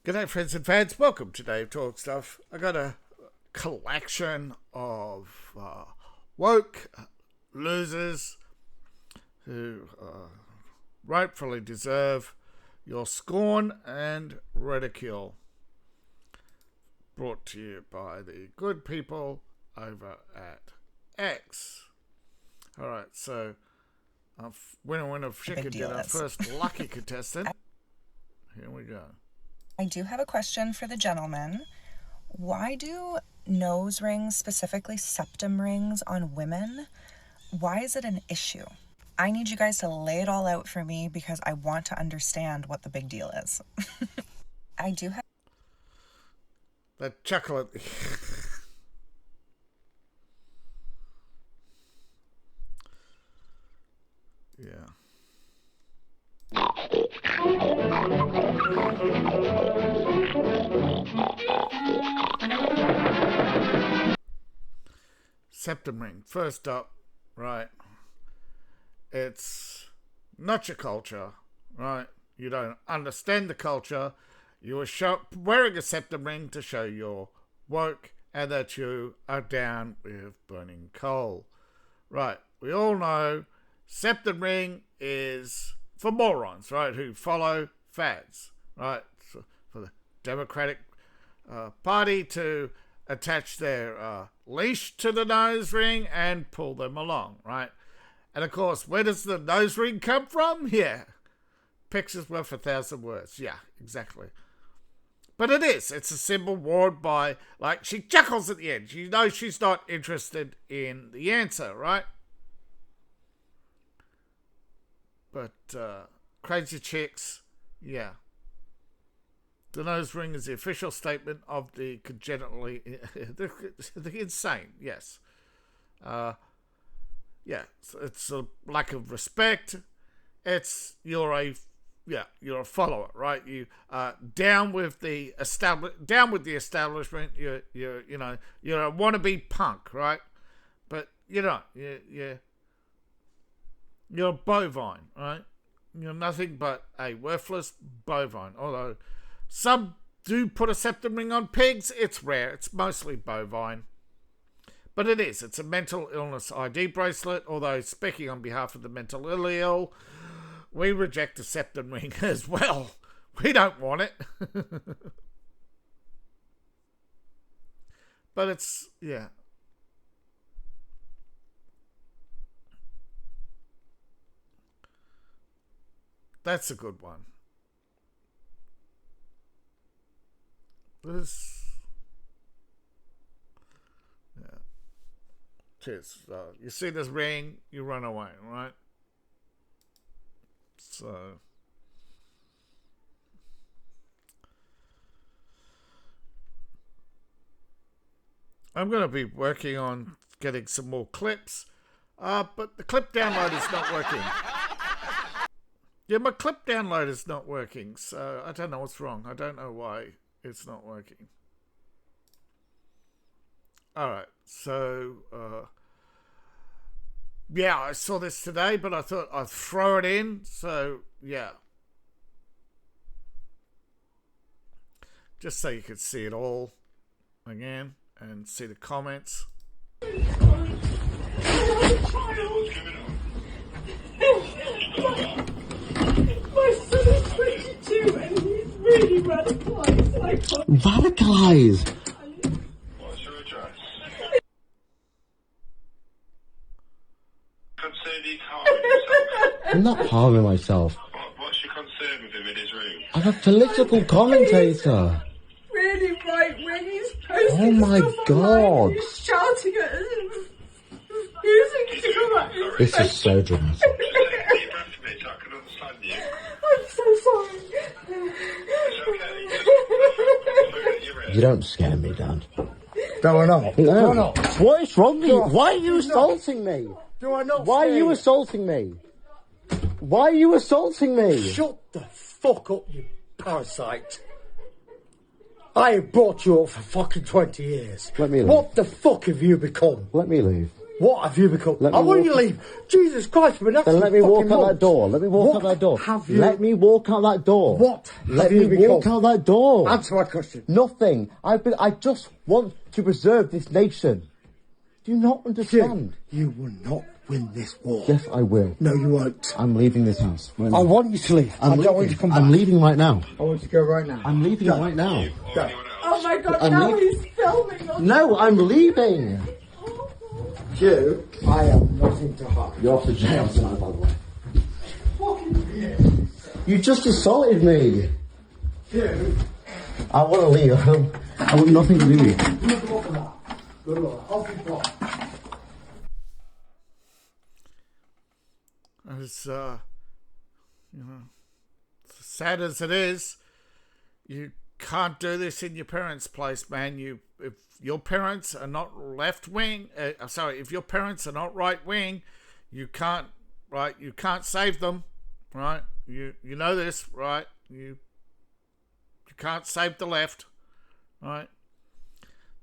G'day friends and fans, welcome to Dave Talk Stuff. I got a collection of woke losers who rightfully deserve your scorn and ridicule. Brought to you by the good people over at X. Alright, so winner of chicken dinner, first lucky contestant. Here we go. I do have a question for the gentleman. Why do nose rings, specifically septum rings, on women, why is it an issue? I need you guys to lay it all out for me because I want to understand what the big deal is. I do have... That chocolate... yeah. Septum ring. First up, right? It's not your culture, right? You don't understand the culture. You are wearing a septum ring to show you're woke and that you are down with burning coal. Right, we all know septum ring is for morons, right, who follow fads, right? So for the Democratic Party to attach their leash to the nose ring and pull them along, right? And of course, where does the nose ring come from? Yeah, pictures worth 1,000 words. Yeah, exactly. But it's a symbol worn by, like, she chuckles at the end. You know she's not interested in the answer, right? But crazy chicks, yeah. The nose ring is the official statement of the congenitally... the insane, yes. Yeah, it's a lack of respect. You're a follower, right? You down with the establishment. You're a wannabe punk, right? But you're a bovine, right? You're nothing but a worthless bovine. Although some do put a septum ring on pigs, it's rare. It's mostly bovine. But it's a mental illness ID bracelet. Although, speaking on behalf of the mentally ill, we reject the septum ring as well. We don't want it. But it's, yeah. That's a good one. Yeah. Cheers. You see this ring, you run away, right? So... I'm going to be working on getting some more clips, but the clip download is not working. Yeah, my clip download is not working, so I don't know what's wrong. I don't know why it's not working. Alright, so, yeah, I saw this today, but I thought I'd throw it in, so, yeah. Just so you could see it all again and see the comments. My son is 22 and he's really radicalised. I can't... Radicalised? What's your address? Concerned he's harming himself. I'm not harming myself. What's your concern with him in his room? I'm a political commentator. Really right when he's posting Oh my stuff God. online, he's shouting at us and using to come at us. This is so dramatic. Just take a deep breath for me so I can understand you. I'm so sorry. It's okay. Just look at your ear. You don't scare me, Dad. Do I not? No. Do I not? What is wrong with you? Do I- Why are you assaulting me? Do I not? Why are scare you assaulting me? Why are you assaulting me? Shut the fuck up, you parasite. I have brought you up for fucking 20 years. Let me leave. What the fuck have you become? Let me leave. What have you become? Let I me want you to walk- leave. Jesus Christ, we're not Then let me walk out that door. Let me walk out What that door. have you- Let me walk out that door. What Let have you me walk become? out that door. Answer my question. Nothing. I just want to preserve this nation. Do you not understand? You will not win this war. Yes, I will. No, you won't. I'm leaving this house. Right I now. want you to leave. I don't want you to come back. I'm leaving right now. I want you to go right now. I'm leaving Go. right now. Go. Oh my god, I'm now leaving. he's filming us. No, I'm leaving. You, I have nothing to hide. You're off to jail tonight, by the way. Fucking You just assaulted me. you. I want to leave. I want nothing to do with you. Good luck with that. Good luck. Off you go. As sad as it is, you can't do this in your parents' place, man. If your parents are not left wing, if your parents are not right wing, you can't save them, right? You know this, right? You can't save the left, right?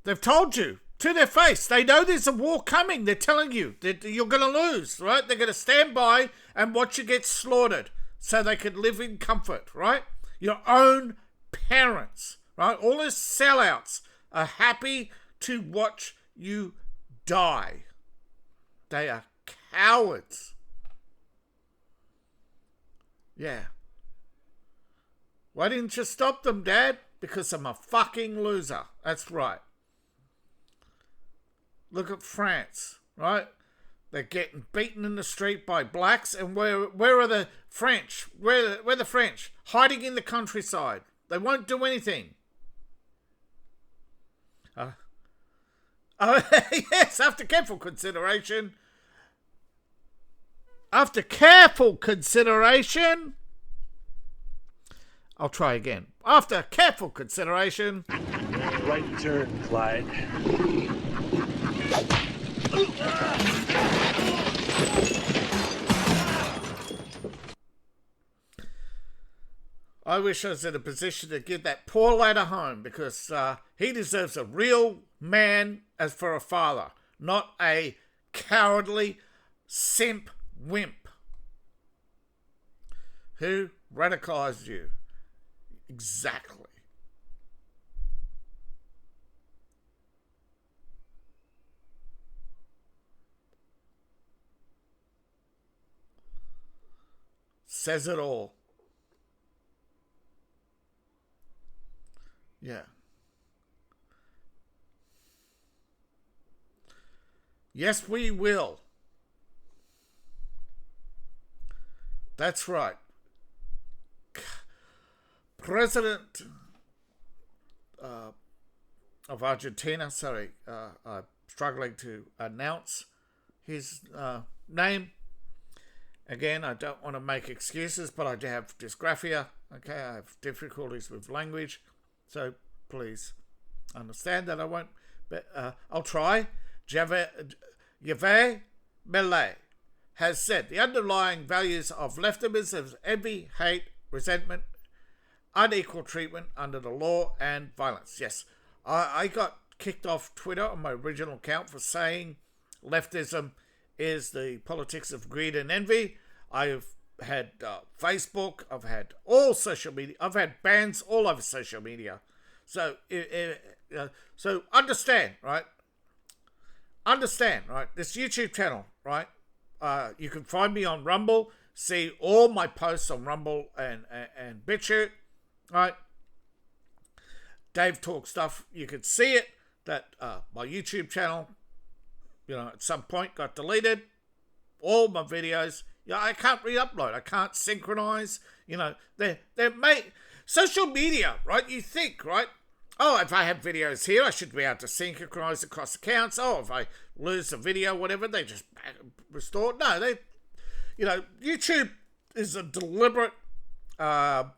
They've told you to their face. They know there's a war coming. They're telling you that you're going to lose, right? They're going to stand by and watch you get slaughtered so they can live in comfort, right? Your own parents, right? All those sellouts are happy to watch you die. They are cowards. Yeah. Why didn't you stop them, Dad? Because I'm a fucking loser. That's right. Look at France, right? They're getting beaten in the street by blacks, and where are the French? Where are the French? Hiding in the countryside. They won't do anything. Yes, after careful consideration. I'll try again. After careful consideration. Right turn, Clyde. I wish I was in a position to give that poor lad a home, because he deserves a real man as for a father, not a cowardly simp wimp who radicalized you. Exactly. Says it all. Yeah. Yes, we will. That's right. President of Argentina, I'm struggling to announce his name. Again, I don't want to make excuses, but I do have dysgraphia. Okay, I have difficulties with language. So please understand that I won't, but I'll try. Javier Milei has said the underlying values of leftism is envy, hate, resentment, unequal treatment under the law, and violence. Yes, I got kicked off Twitter on my original account for saying leftism is the politics of greed and envy. I've had Facebook, I've had all social media, I've had bans all over social media. So, so understand, right? Understand, right? This YouTube channel, right? You can find me on Rumble, see all my posts on Rumble and BitChute, right? Dave Talk stuff, you can see it, that my YouTube channel, at some point got deleted. All my videos, I can't re-upload, I can't synchronize, they're made, social media, right? You think, right? Oh, if I have videos here, I should be able to synchronize across accounts. Oh, if I lose a video, whatever, they just restore. No, YouTube is a deliberate, what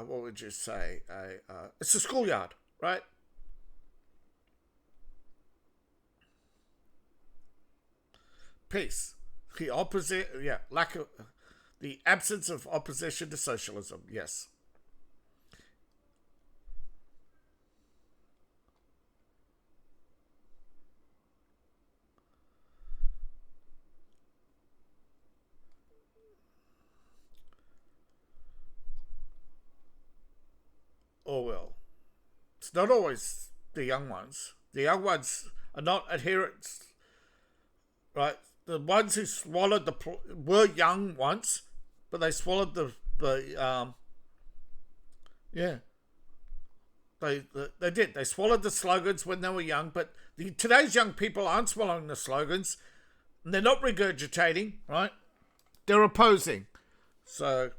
would you say? It's a schoolyard, right? Peace. The opposite, the absence of opposition to socialism, yes. or will. It's not always the young ones. The young ones are not adherents, right? The ones who swallowed were young once, but they swallowed They did. They swallowed the slogans when they were young, but today's young people aren't swallowing the slogans, and they're not regurgitating, right? They're opposing. So,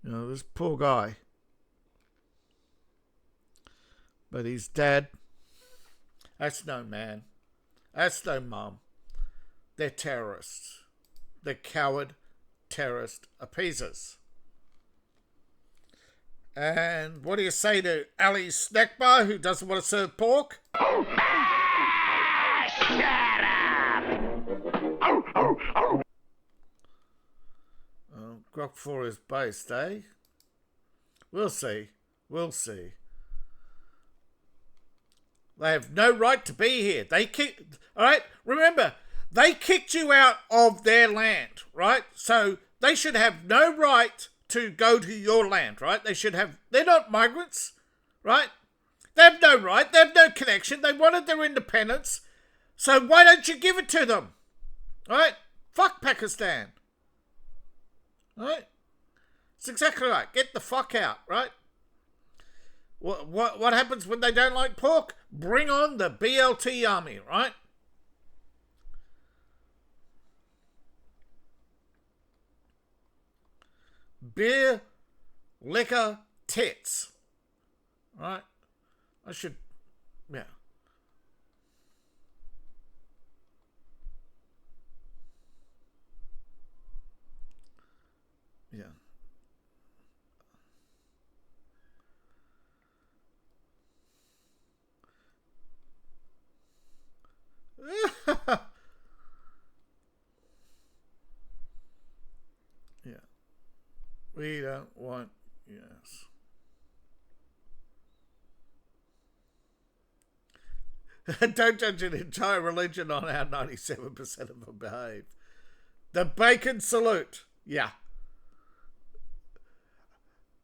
this poor guy. But his dad, that's no man. That's no mum. They're terrorists. They're coward, terrorist appeasers. And what do you say to Ali Snack Bar, who doesn't want to serve pork? Shut up! Grok for his based, eh? We'll see. We'll see. They have no right to be here. Alright? Remember, they kicked you out of their land, right? So they should have no right to go to your land, right? They're not migrants, right? They have no right. They have no connection. They wanted their independence. So why don't you give it to them? Right? Fuck Pakistan. Right? It's exactly right. Get the fuck out, right? What happens when they don't like pork? Bring on the BLT army, right? Beer, liquor, tits. Right? Yeah. Yeah. Yeah. We don't want, yes. Don't judge an entire religion on how 97% of them behave. The bacon salute. Yeah.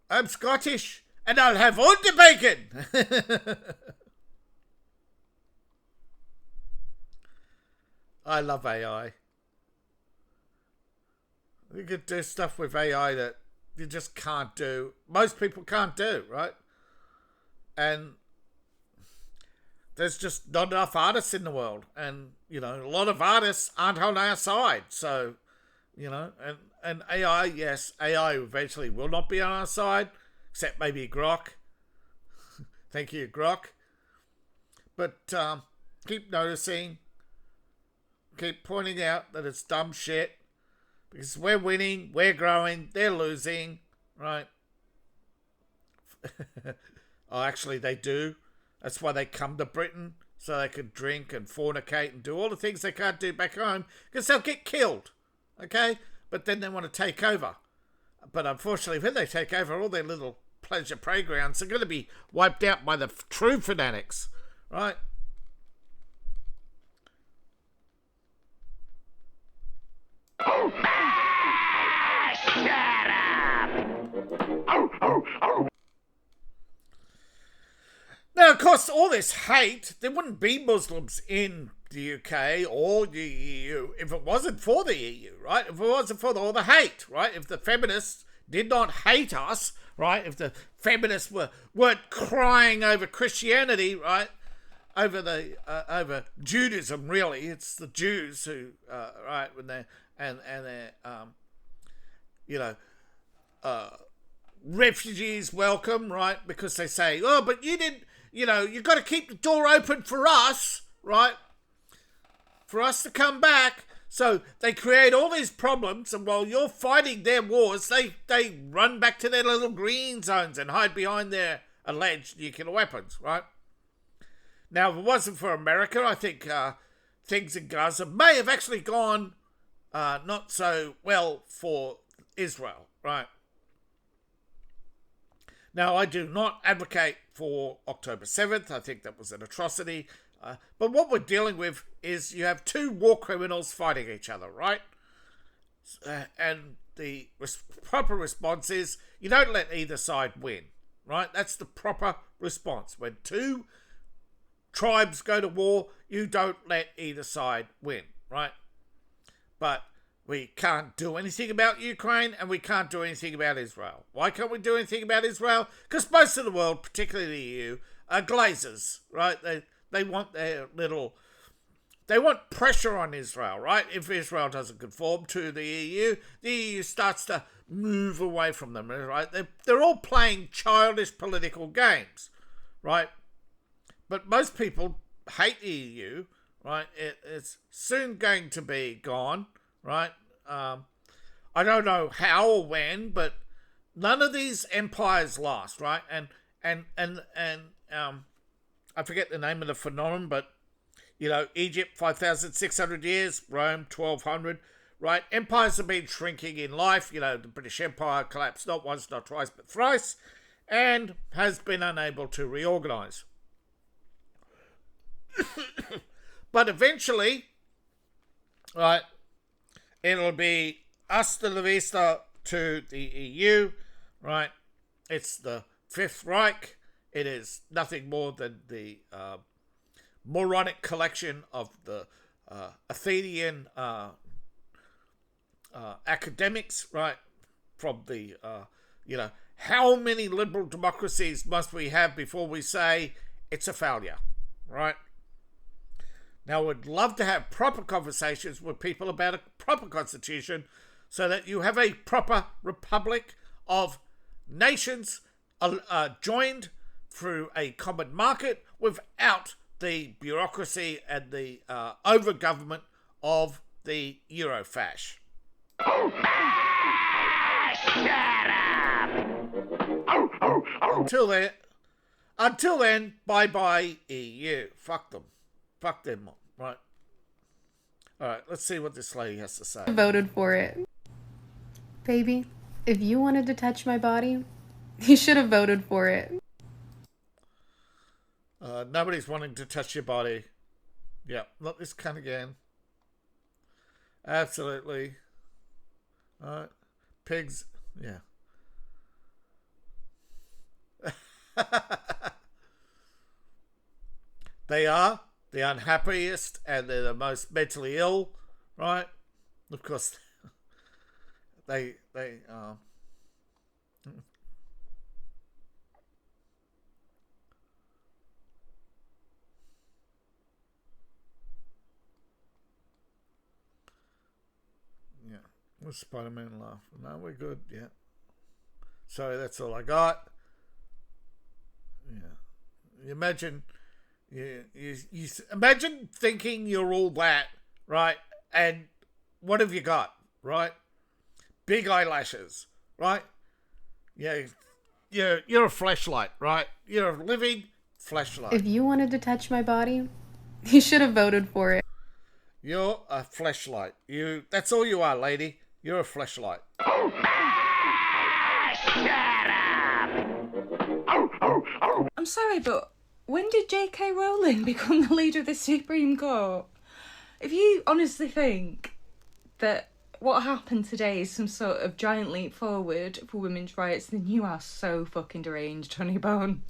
I'm Scottish and I'll have all the bacon. I love AI. You could do stuff with AI that you just can't do. Most people can't do, right? And there's just not enough artists in the world. And, a lot of artists aren't on our side. So, and AI, yes, AI eventually will not be on our side, except maybe Grok. Thank you, Grok. But keep noticing, keep pointing out that it's dumb shit. Because we're winning, we're growing, they're losing, right? Oh, actually, they do. That's why they come to Britain, so they can drink and fornicate and do all the things they can't do back home, because they'll get killed, okay? But then they want to take over. But unfortunately, when they take over, all their little pleasure playgrounds are going to be wiped out by the true fanatics, right? Shut up! Now, of course, all this hate, there wouldn't be Muslims in the UK or the EU if it wasn't for the EU, right? If it wasn't for all the hate, right? If the feminists did not hate us, right? If the feminists weren't crying over Christianity, right? Over Judaism, really. It's the Jews who, right, when they're, and they're, refugees welcome, right? Because they say, oh, but you didn't, you've got to keep the door open for us, right? For us to come back. So they create all these problems, and while you're fighting their wars, they run back to their little green zones and hide behind their alleged nuclear weapons, right? Now, if it wasn't for America, I think things in Gaza may have actually gone not so well for Israel, right? Now, I do not advocate for October 7th. I think that was an atrocity. But what we're dealing with is you have two war criminals fighting each other, right? And the proper response is you don't let either side win, right? That's the proper response. When two tribes go to war, you don't let either side win, right? But we can't do anything about Ukraine and we can't do anything about Israel. Why can't we do anything about Israel? Because most of the world, particularly the EU, are glazers, right? They want their little... They want pressure on Israel, right? If Israel doesn't conform to the EU starts to move away from them, right? They're all playing childish political games, right? But most people hate the EU, right? It's soon going to be gone, right? I don't know how or when, but none of these empires last, right? And I forget the name of the phenomenon, but you know, Egypt 5,600 years, Rome 1,200, right? Empires have been shrinking in life. You know, the British Empire collapsed not once, not twice, but thrice, and has been unable to reorganize. But eventually, right, it'll be hasta la vista to the EU, right? It's the Fifth Reich. It is nothing more than the moronic collection of the Athenian academics, right? From the, you know, how many liberal democracies must we have before we say it's a failure, right? Now, we'd love to have proper conversations with people about a proper constitution so that you have a proper republic of nations joined through a common market without the bureaucracy and the over-government of the Eurofash. Until then, bye-bye EU. Fuck them. Fuck them, right? Alright, let's see what this lady has to say. Voted for it. Baby, if you wanted to touch my body, you should have voted for it. Nobody's wanting to touch your body. Yeah, not this cunt again. Absolutely. Alright. Pigs, yeah. They are the unhappiest and they're the most mentally ill, right? Of course, they are. Yeah, what's Spider-Man laugh? No, we're good. Yeah. Sorry, that's all I got. Yeah. Imagine. You imagine thinking you're all that, right? And what have you got, right? Big eyelashes, right? Yeah, you're a fleshlight, right? You're a living fleshlight. If you wanted to touch my body, you should have voted for it. You're a fleshlight. That's all you are, lady. You're a fleshlight. I'm sorry, but when did J.K. Rowling become the leader of the Supreme Court? If you honestly think that what happened today is some sort of giant leap forward for women's rights, then you are so fucking deranged, Honey Bone.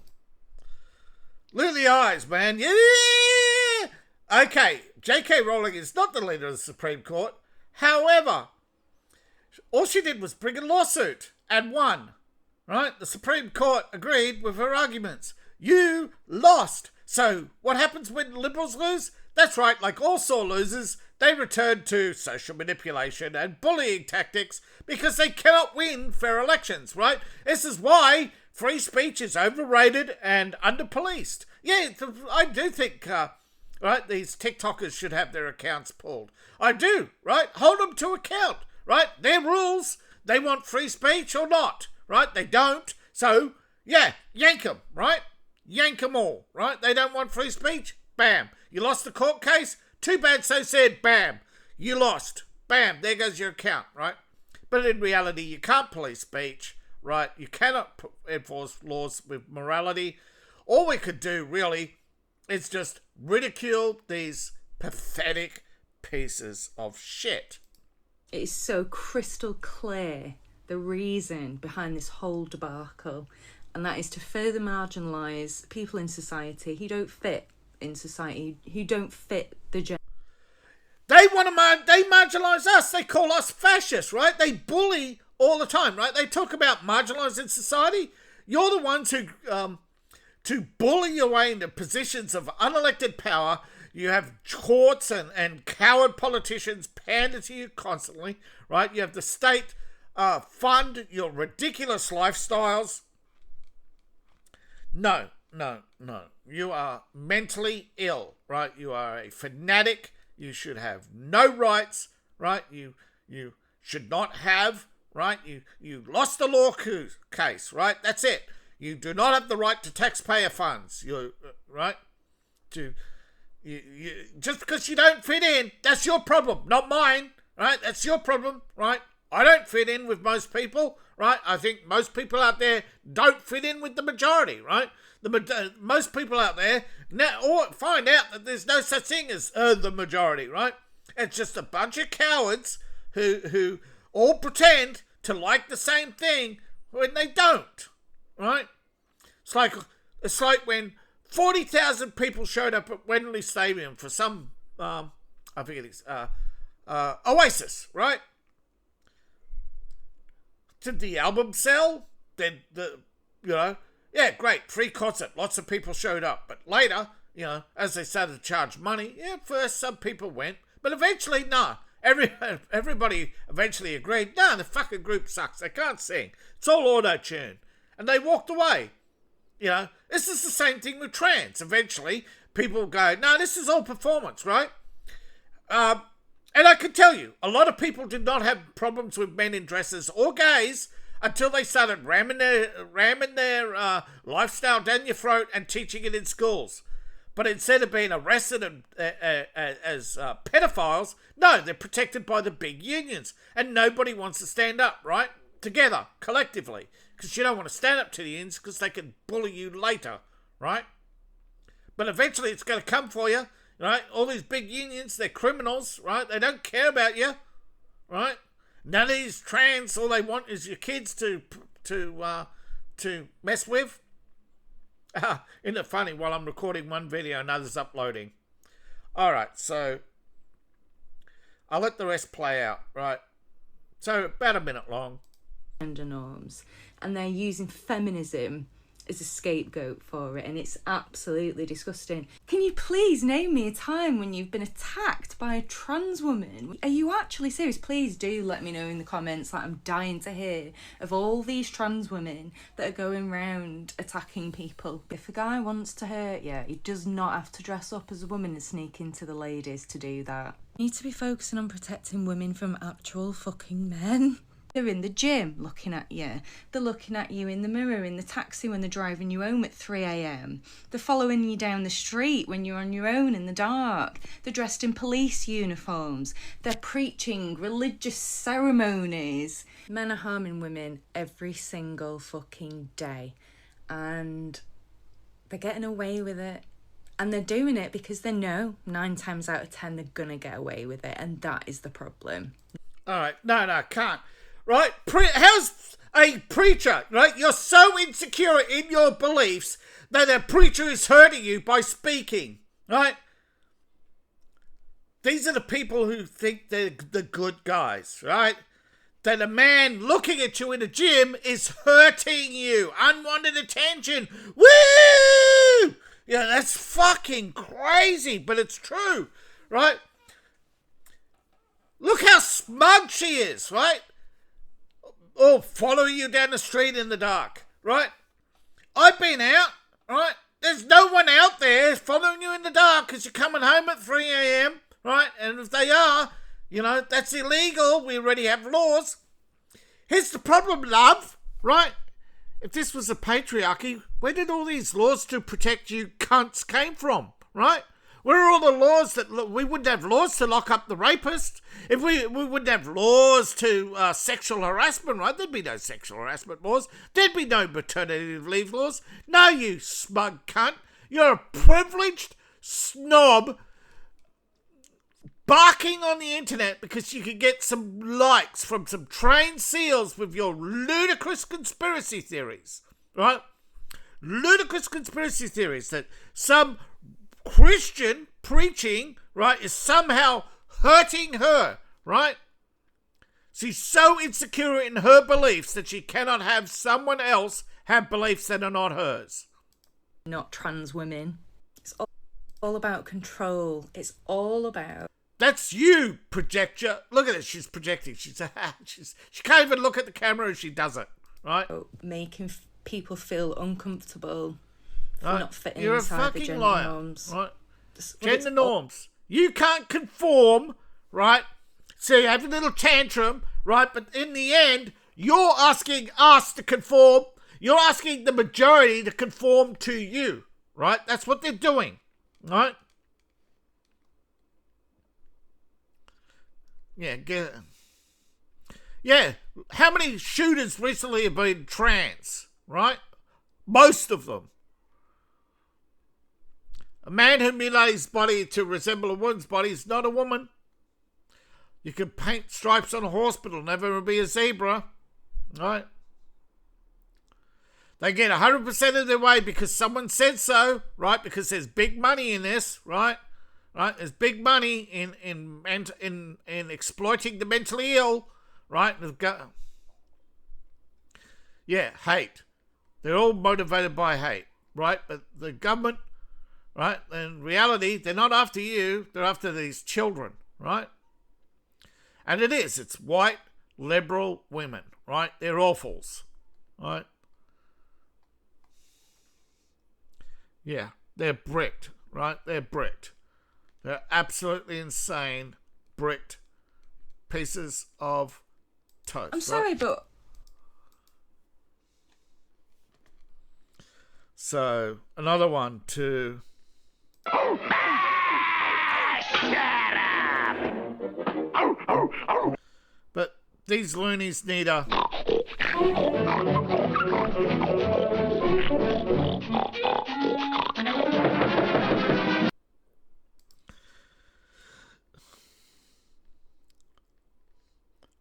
Look at the eyes, man. Yeah! Okay, J.K. Rowling is not the leader of the Supreme Court. However, all she did was bring a lawsuit and won. Right? The Supreme Court agreed with her arguments. You lost. So what happens when liberals lose? That's right, like all sore losers, they return to social manipulation and bullying tactics because they cannot win fair elections, right? This is why free speech is overrated and under-policed. Yeah, I do think, right, these TikTokers should have their accounts pulled. I do, right? Hold them to account, right? Their rules, they want free speech or not, right? They don't, so, yeah, yank them, right? Yank them all, right? They don't want free speech? Bam. You lost the court case? Too bad, so said. Bam. You lost. Bam. There goes your account, right? But in reality, you can't police speech, right? You cannot enforce laws with morality. All we could do, really, It's just ridicule these pathetic pieces of shit. It is so crystal clear the reason behind this whole debacle, and that is to further marginalise people in society who don't fit in society, who don't fit the gender. They want to they marginalise us. They call us fascists, right? They bully all the time, right? They talk about marginalising society. You're the ones who to bully your way into positions of unelected power. You have courts and coward politicians pander to you constantly, right? You have the state fund your ridiculous lifestyles. No. You are mentally ill, right? You are a fanatic. You should have no rights, right? You should not have, right? You lost the law case, right? That's it. You do not have the right to taxpayer funds. You right? You just because you don't fit in, that's your problem, not mine, right? That's your problem, right? I don't fit in with most people, right? I think most people out there don't fit in with the majority, right? Most people out there now find out that there's no such thing as the majority, right? It's just a bunch of cowards who all pretend to like the same thing when they don't, right? It's like when 40,000 people showed up at Wembley Stadium for some, I think it is, Oasis, right? Did the album sell? Then yeah, great, free concert, lots of people showed up. But later, as they started to charge money, first some people went, but eventually, no. Everybody eventually agreed, no, the fucking group sucks, they can't sing. It's all auto-tune. And they walked away. This is the same thing with trans. Eventually, people go, no, this is all performance, right? And I can tell you, a lot of people did not have problems with men in dresses or gays until they started ramming their lifestyle down your throat and teaching it in schools. But instead of being arrested as pedophiles, no, they're protected by the big unions. And nobody wants to stand up, right? Together, collectively. Because you don't want to stand up to the unions because they can bully you later, right? But eventually it's going to come for you, right? All these big unions, they're criminals, right? They don't care about you, right? None of these trans, all they want is your kids to mess with. Isn't it funny? While I'm recording one video, another's uploading. All right, so I'll let the rest play out, right? So about a minute long. Gender norms, and they're using feminism as a scapegoat for it, and it's absolutely disgusting. Can you please name me a time when you've been attacked by a trans woman? Are you actually serious? Please do let me know in the comments. I'm dying to hear of all these trans women that are going around attacking people. If a guy wants to hurt you, he does not have to dress up as a woman and sneak into the ladies to do that. You need to be focusing on protecting women from actual fucking men. They're in the gym looking at you. They're looking at you in the mirror, in the taxi when they're driving you home at 3 a.m. They're following you down the street when you're on your own in the dark. They're dressed in police uniforms. They're preaching religious ceremonies. Men are harming women every single fucking day. And they're getting away with it. And they're doing it because they know 9 times out of 10 they're going to get away with it. And that is the problem. All right. No, can't. Right? How's a preacher, right? You're so insecure in your beliefs that a preacher is hurting you by speaking, right? These are the people who think they're the good guys, right? That a man looking at you in a gym is hurting you. Unwanted attention. Woo! Yeah, that's fucking crazy, but it's true, right? Look how smug she is, right? Or following you down the street in the dark, right? I've been out, right? There's no one out there following you in the dark because you're coming home at 3 a.m., right? And if they are, that's illegal. We already have laws. Here's the problem, love, right? If this was a patriarchy, where did all these laws to protect you cunts came from, right? Where are all the laws that we wouldn't have laws to lock up the rapist? If we wouldn't have laws to sexual harassment, right? There'd be no sexual harassment laws. There'd be no maternity leave laws. No, you smug cunt. You're a privileged snob barking on the internet because you can get some likes from some trained seals with your ludicrous conspiracy theories, right? Ludicrous conspiracy theories that some Christian preaching, right, is somehow hurting her, right? She's so insecure in her beliefs that she cannot have someone else have beliefs that are not hers. Not trans women. It's all about control. It's all about... That's you, projector. Look at it. She's projecting. She can't even look at the camera as she does it, right? Making people feel uncomfortable for right. not fitting You're inside a fucking the gender liar, norms. right? Gender norms. You can't conform, right? So you have a little tantrum, right? But in the end, you're asking us to conform. You're asking the majority to conform to you, right? That's what they're doing, right? Yeah. How many shooters recently have been trans, right? Most of them. A man who mutilates his body to resemble a woman's body is not a woman. You can paint stripes on a horse, but it'll never be a zebra, right? They get 100% of their way because someone said so, right? Because there's big money in this, right? Right? There's big money in exploiting the mentally ill, right? Hate. They're all motivated by hate, right? But the government, right? In reality, they're not after you. They're after these children, right? And it's white, liberal women, right? They're awfuls, right? Yeah, they're bricked, right? They're bricked. They're absolutely insane, bricked pieces of toast. I'm sorry, right? but... So, another one to... But these loonies need a...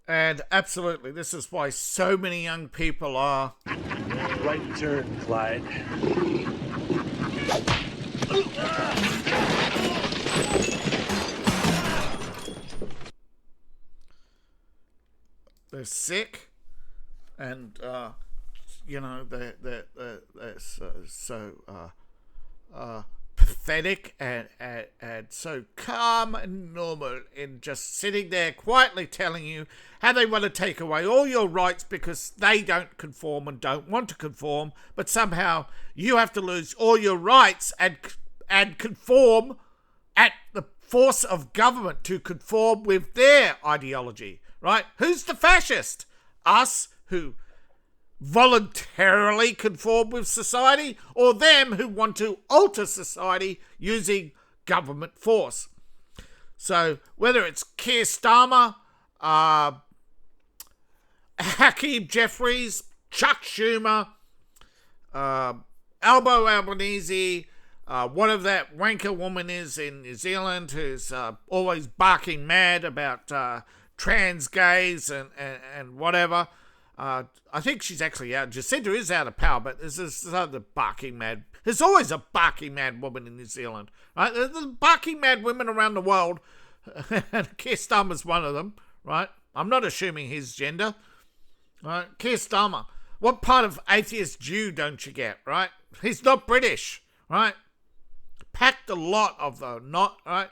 And absolutely, this is why so many young people are... Right turn, Clyde. They're sick, and they're so pathetic and so calm and normal in just sitting there quietly telling you how they want to take away all your rights because they don't conform and don't want to conform, but somehow you have to lose all your rights and conform at the force of government to conform with their ideology, right? Who's the fascist? Us, who voluntarily conform with society, or them who want to alter society using government force? So whether it's Keir Starmer, Hakeem Jeffries, Chuck Schumer, Albo Albanese, whatever that wanker woman is in New Zealand who's always barking mad about trans gays and whatever. I think she's actually out. Jacinda is out of power, but there's this other barking mad. There's always a barking mad woman in New Zealand, right? There's barking mad women around the world, and Keir Starmer's one of them, right? I'm not assuming his gender, right? Keir Starmer. What part of atheist Jew don't you get, right? He's not British, right? Packed a lot of the not, right?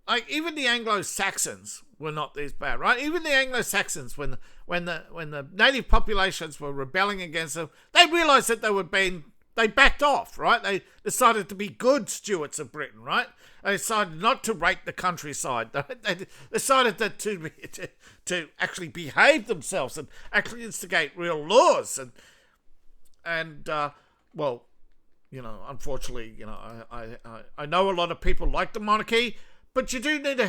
Like even the Anglo-Saxons were not this bad, right? Even the Anglo-Saxons, when the native populations were rebelling against them, they realised that they backed off, right? They decided to be good stewards of Britain, right? They decided not to rape the countryside. They decided to actually behave themselves and actually instigate real laws. And well, unfortunately, I know a lot of people like the monarchy, but you do need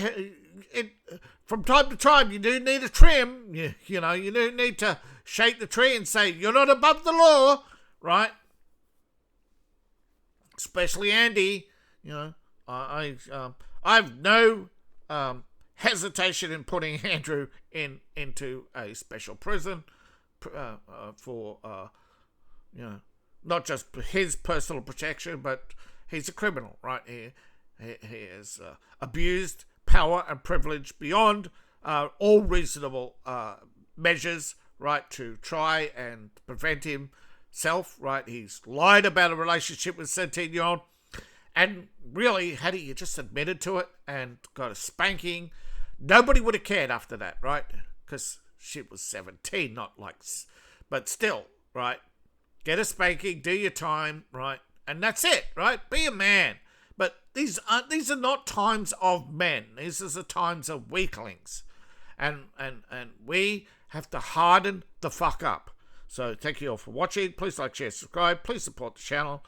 from time to time, you do need a trim. You do need to shake the tree and say, you're not above the law, right? especially Andy. You know, I've no hesitation in putting Andrew into a special prison for you know, not just his personal protection, but he's a criminal, right? He has abused power and privilege beyond all reasonable measures, right, to try and prevent himself, right? He's lied about a relationship with a 17-year-old, and really, had he just admitted to it and got a spanking, nobody would have cared after that, right? Because she was 17, not like, but still, right? Get a spanking, do your time, right? And that's it, right? Be a man. But these are not times of men. These are the times of weaklings. And we have to harden the fuck up. So thank you all for watching. Please like, share, subscribe. Please support the channel.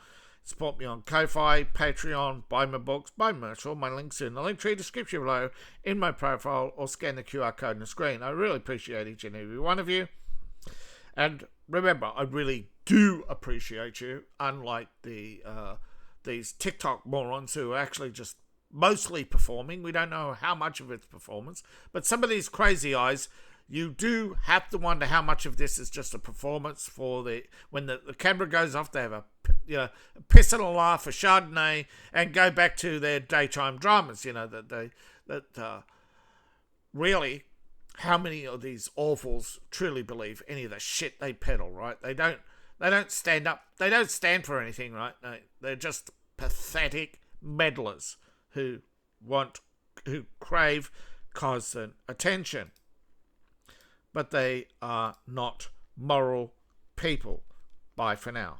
Support me on Ko-Fi, Patreon, buy my books, buy merch. All my links in the link tree description below, in my profile, or scan the QR code on the screen. I really appreciate each and every one of you. And remember, I really do appreciate you, unlike these TikTok morons who are actually just mostly performing. We don't know how much of it's performance, but some of these crazy eyes, you do have to wonder how much of this is just a performance for when the camera goes off, they have a piss and a laugh, a Chardonnay, and go back to their daytime dramas. You know that really, how many of these awfuls truly believe any of the shit they peddle? Right? They don't stand up. They don't stand for anything. Right? They're just pathetic meddlers who crave constant attention. But they are not moral people. Bye for now.